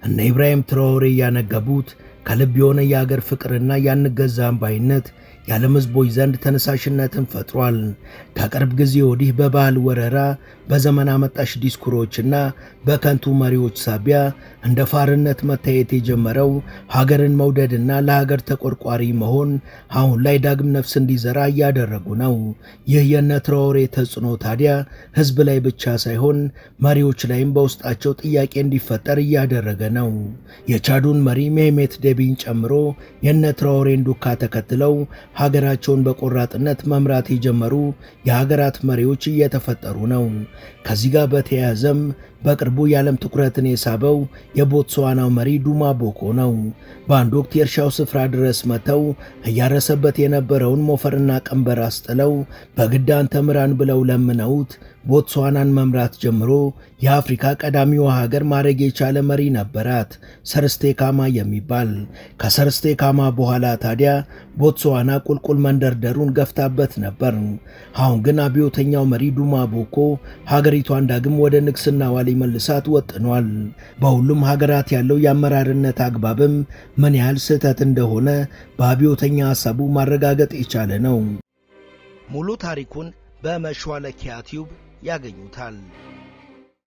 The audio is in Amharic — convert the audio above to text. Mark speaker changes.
Speaker 1: እነ ኢብራሂም ትራኦሬ ያነገቡት ከልብ የሆነ የአገር ፍቅርና ያንገዛም ባይነት የዓለም ሕዝቦች ዘንድ ተነሳሽነትን ፈጥሯል። ከቅርብ ጊዜ ወዲህ በባህል ወረራ፣ በዘመን አመጣሽ ዲስኩሮችና በከንቱ መሪዎች ሳቢያ እንደ ፋርነት መታየት የጀመረው ሀገርን መውደድና ለሀገር ተቆርቋሪ መሆን አሁን ላይ ዳግም ነፍስ እንዲዘራ እያደረጉ ነው። ይህ የነ ትራኦሬ ተጽዕኖ ታዲያ ሕዝብ ላይ ብቻ ሳይሆን መሪዎች ላይም በውስጣቸው ጥያቄ እንዲፈጠር እያደረገ ነው። የቻዱን መሪ ሜህሜት ዴቢን ጨምሮ የነ ትራኦሬን ዱካ ተከትለው ሀገራቸውን በቆራጥነት መምራት የጀመሩ የሀገራት መሪዎች እየተፈጠሩ ነው። ከዚህ ጋር በተያያዘም በቅርቡ የዓለም ትኩረትን የሳበው የቦትስዋናው መሪ ዱማ ቦኮ ነው። በአንድ ወቅት የእርሻው ስፍራ ድረስ መጥተው እያረሰበት የነበረውን ሞፈርና ቀንበር አስጥለው በግድ አንተ ምራን ብለው ለምነውት ቦትስዋናን መምራት ጀምሮ የአፍሪካ ቀዳሚዋ ሀገር ማድረግ የቻለ መሪ ነበራት፣ ሰርስቴካማ የሚባል። ከሰርስቴካማ በኋላ ታዲያ ቦትስዋና ቁልቁል መንደርደሩን ገፍታበት ነበር። አሁን ግን አብዮተኛው መሪ ዱማ ቦኮ ሀገሪቷን ዳግም ወደ ንግስናዋ ሊመልሳት ወጥኗል። በሁሉም ሀገራት ያለው የአመራርነት አግባብም ምን ያህል ስህተት እንደሆነ በአብዮተኛ ሐሳቡ ማረጋገጥ የቻለ ነው። ሙሉ ታሪኩን በመሿለኪያ ቲዩብ ያገኙታል።